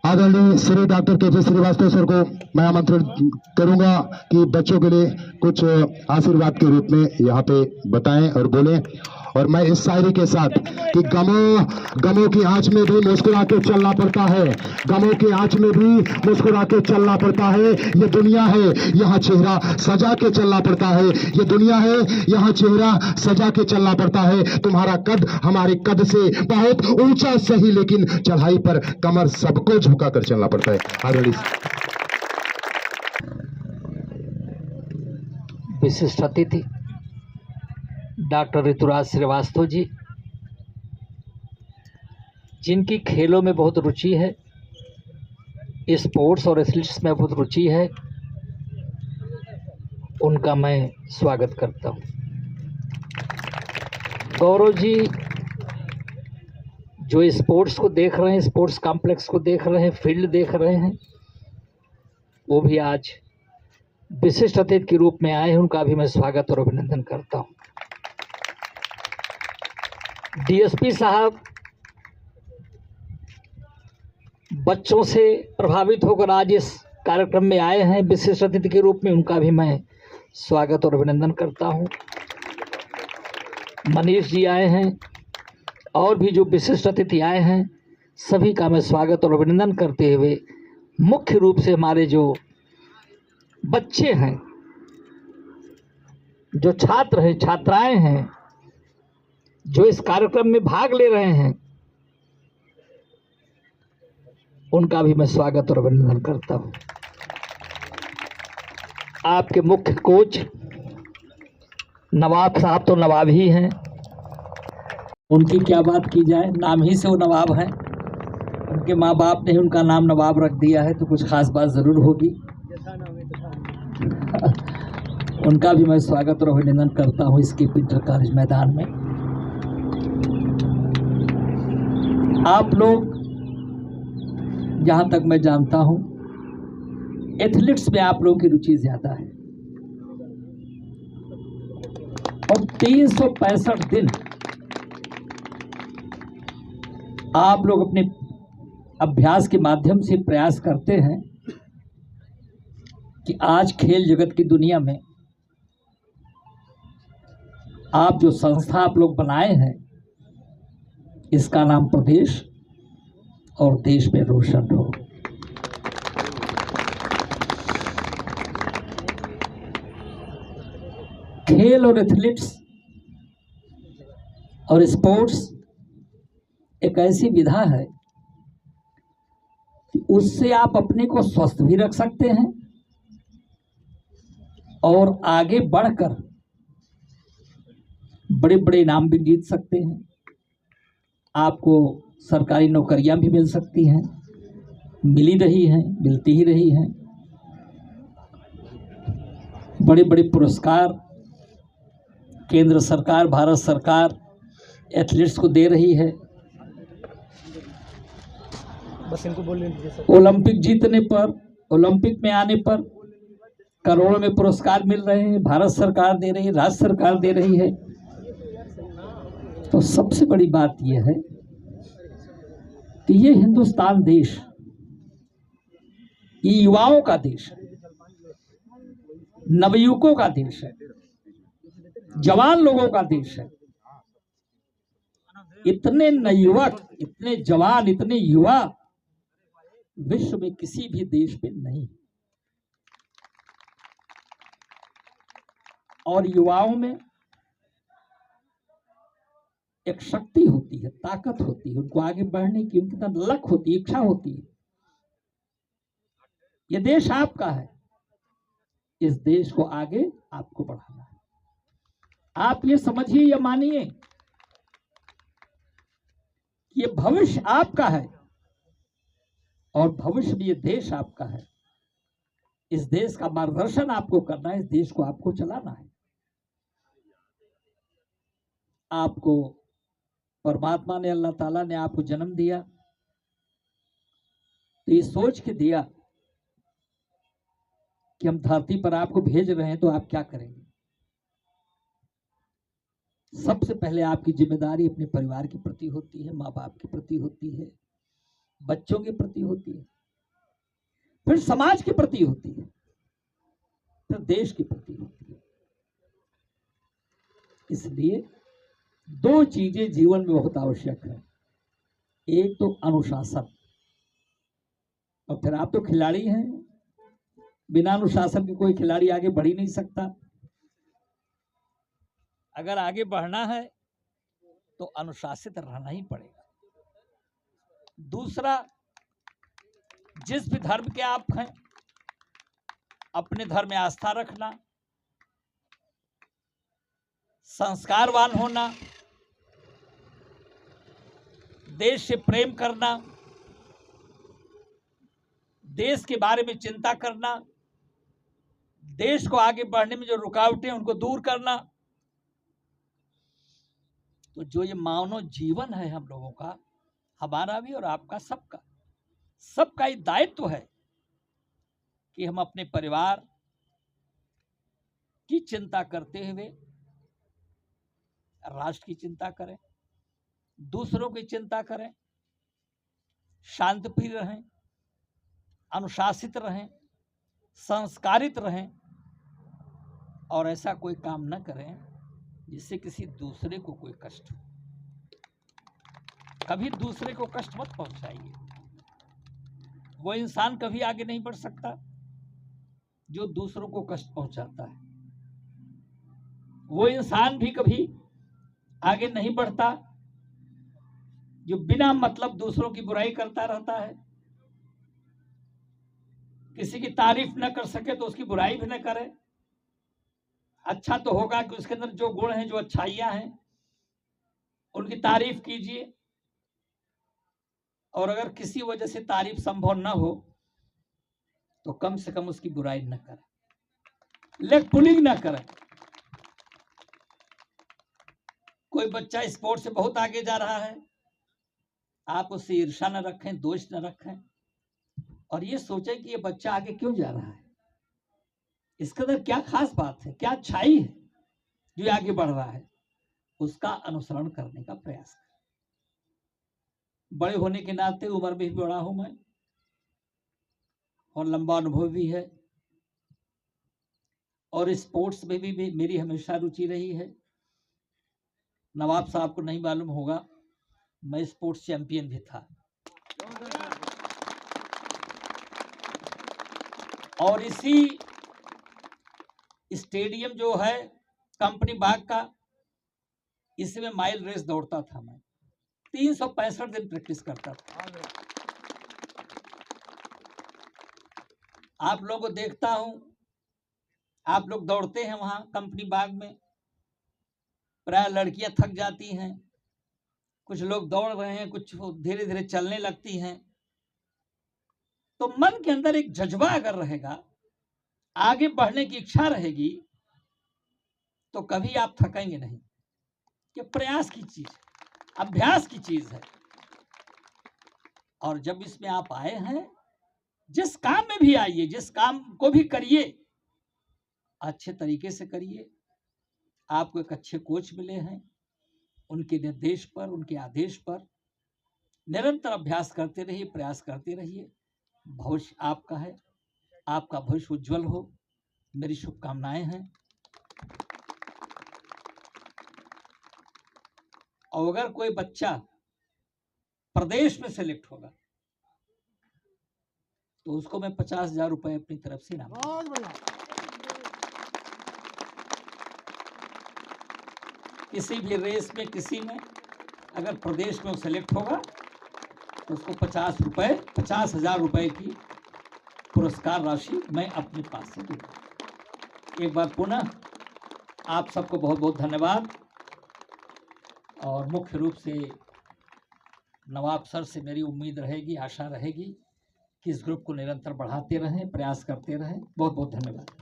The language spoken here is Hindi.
आदरणीय श्री डॉक्टर के श्रीवास्तव सर को मैं आमंत्रित करूंगा कि बच्चों के लिए कुछ आशीर्वाद के रूप में यहाँ पे बताएं और बोलें। और मैं इस शायरी के साथ कि गमों की आंच में भी मुस्कुरा के चलना पड़ता है, गमों की आंच में भी मुस्कुरा के चलना पड़ता है। ये दुनिया है, यहाँ चेहरा सजा के चलना पड़ता है। ये दुनिया है, यहाँ चेहरा सजा के चलना पड़ता है। तुम्हारा कद हमारे कद से बहुत ऊंचा सही, लेकिन चढ़ाई पर कमर सबको झुका कर चलना पड़ता है। आदरणीय विशिष्ट अतिथि डॉक्टर ऋतुराज श्रीवास्तव जी, जिनकी खेलों में बहुत रुचि है, स्पोर्ट्स और एथलेटिक्स में बहुत रुचि है, उनका मैं स्वागत करता हूं। गौरव जी जो स्पोर्ट्स को देख रहे हैं, स्पोर्ट्स कॉम्प्लेक्स को देख रहे हैं, फील्ड देख रहे हैं, वो भी आज विशिष्ट अतिथि के रूप में आए हैं। उनका भी मैं स्वागत और अभिनंदन करता हूं। डीएसपी साहब बच्चों से प्रभावित होकर आज इस कार्यक्रम में आए हैं विशिष्ट अतिथि के रूप में, उनका भी मैं स्वागत और अभिनंदन करता हूं। मनीष जी आए हैं और भी जो विशिष्ट अतिथि आए हैं, सभी का मैं स्वागत और अभिनंदन करते हुए मुख्य रूप से हमारे जो बच्चे हैं, जो छात्र हैं, छात्राएं हैं, जो इस कार्यक्रम में भाग ले रहे हैं, उनका भी मैं स्वागत और अभिनंदन करता हूं। आपके मुख्य कोच नवाब साहब तो नवाब ही हैं, उनकी क्या बात की जाए, नाम ही से वो नवाब हैं। उनके माँ बाप ने ही उनका नाम नवाब रख दिया है, तो कुछ खास बात ज़रूर होगी। उनका भी मैं स्वागत और अभिनंदन करता हूं इसके इंटर कॉलेज मैदान में। आप लोग, जहां तक मैं जानता हूं, एथलेटिक्स में आप लोगों की रुचि ज़्यादा है और 365 दिन आप लोग अपने अभ्यास के माध्यम से प्रयास करते हैं कि आज खेल जगत की दुनिया में आप जो संस्था आप लोग बनाए हैं, इसका नाम प्रदेश और देश में रोशन हो। खेल और एथलेटिक्स और स्पोर्ट्स एक ऐसी विधा है कि उससे आप अपने को स्वस्थ भी रख सकते हैं और आगे बढ़कर बड़े बड़े इनाम भी जीत सकते हैं। आपको सरकारी नौकरियां भी मिल सकती हैं, मिली रही हैं, मिलती ही रही हैं। बड़े बड़े पुरस्कार केंद्र सरकार, भारत सरकार एथलीट्स को दे रही है। बस इनको बोल लीजिए। ओलंपिक जीतने पर, ओलंपिक में आने पर करोड़ों में पुरस्कार मिल रहे हैं, भारत सरकार दे रही है, राज्य सरकार दे रही है। तो सबसे बड़ी बात यह है कि ये हिंदुस्तान देश, ये युवाओं का देश है, नवयुवकों का देश है, जवान लोगों का देश है। इतने नवयुवक, इतने जवान, इतने युवा विश्व में किसी भी देश में नहीं। और युवाओं में एक शक्ति होती है, ताकत होती है, उनको आगे बढ़ने की उनके अंदर लक होती है, इच्छा होती है। ये देश आपका है, इस देश को आगे आपको बढ़ाना है। आप ये समझिए या मानिए कि ये भविष्य आपका है और भविष्य में ये देश आपका है। इस देश का मार्गदर्शन आपको करना है, इस देश को आपको चलाना है। आपको परमात्मा ने, अल्लाह ताला ने आपको जन्म दिया, तो ये सोच के दिया कि हम धरती पर आपको भेज रहे हैं, तो आप क्या करेंगे। सबसे पहले आपकी जिम्मेदारी अपने परिवार के प्रति होती है, माँ बाप के प्रति होती है, बच्चों के प्रति होती है। फिर समाज के प्रति होती है, फिर देश के प्रति होती है। इसलिए दो चीजें जीवन में बहुत आवश्यक है, एक तो अनुशासन, और फिर आप तो खिलाड़ी हैं, बिना अनुशासन के कोई खिलाड़ी आगे बढ़ ही नहीं सकता। अगर आगे बढ़ना है तो अनुशासित रहना ही पड़ेगा। दूसरा, जिस भी धर्म के आप हैं, अपने धर्म में आस्था रखना, संस्कारवान होना, देश से प्रेम करना, देश के बारे में चिंता करना, देश को आगे बढ़ने में जो रुकावटें उनको दूर करना। तो जो ये मानव जीवन है हम लोगों का, हमारा भी और आपका, सबका ये दायित्व है कि हम अपने परिवार की चिंता करते हुए राष्ट्र की चिंता करें, दूसरों की चिंता करें, शांतिप्रिय रहें, अनुशासित रहें, संस्कारित रहें, और ऐसा कोई काम न करें जिससे किसी दूसरे को कोई कष्ट हो। कभी दूसरे को कष्ट मत पहुंचाइए। वो इंसान कभी आगे नहीं बढ़ सकता जो दूसरों को कष्ट पहुंचाता है। वो इंसान भी कभी आगे नहीं बढ़ता जो बिना मतलब दूसरों की बुराई करता रहता है। किसी की तारीफ न कर सके तो उसकी बुराई भी न करे। अच्छा तो होगा कि उसके अंदर जो गुण हैं, जो अच्छाइयां हैं, उनकी तारीफ कीजिए, और अगर किसी वजह से तारीफ संभव न हो तो कम से कम उसकी बुराई न करें, लेग पुलिंग न करें। कोई बच्चा स्पोर्ट्स से बहुत आगे जा रहा है, आप उससे ईर्ष्या न रखें, दोष न रखें, और ये सोचें कि ये बच्चा आगे क्यों जा रहा है, इसके अंदर क्या खास बात है, क्या अच्छाई है जो आगे बढ़ रहा है। उसका अनुसरण करने का प्रयास करें। बड़े होने के नाते उम्र में भी बड़ा हूं मैं, और लंबा अनुभव भी है, और स्पोर्ट्स में भी मेरी हमेशा रुचि रही है। नवाब साहब को नहीं मालूम होगा, मैं स्पोर्ट्स चैंपियन भी था, और इसी स्टेडियम जो है कंपनी बाग का, इसमें माइल रेस दौड़ता था मैं। 365 दिन प्रैक्टिस करता था। आप लोगों को देखता हूं, आप लोग दौड़ते हैं वहां कंपनी बाग में, प्राय लड़कियां थक जाती हैं, कुछ लोग दौड़ रहे हैं, कुछ धीरे धीरे चलने लगती हैं। तो मन के अंदर एक जज्बा अगर रहेगा, आगे बढ़ने की इच्छा रहेगी, तो कभी आप थकेंगे नहीं। ये प्रयास की चीज, अभ्यास की चीज है। और जब इसमें आप आए हैं, जिस काम में भी आइए, जिस काम को भी करिए, अच्छे तरीके से करिए। आपको एक अच्छे कोच मिले हैं, उनके निर्देश पर, उनके आदेश पर निरंतर अभ्यास करते रहिए, प्रयास करते रहिए। भविष्य आपका है, आपका भविष्य उज्जवल हो, मेरी शुभकामनाएं हैं। और अगर कोई बच्चा प्रदेश में सेलेक्ट होगा तो उसको मैं 50,000 रुपए अपनी तरफ से इनाम दूंगा। किसी भी रेस में, किसी में अगर प्रदेश में वो सेलेक्ट होगा तो उसको 50,000 रुपए की पुरस्कार राशि मैं अपने पास से दूंगा। एक बार पुनः आप सबको बहुत बहुत धन्यवाद। और मुख्य रूप से नवाब सर से मेरी उम्मीद रहेगी, आशा रहेगी कि इस ग्रुप को निरंतर बढ़ाते रहें, प्रयास करते रहें। बहुत बहुत धन्यवाद।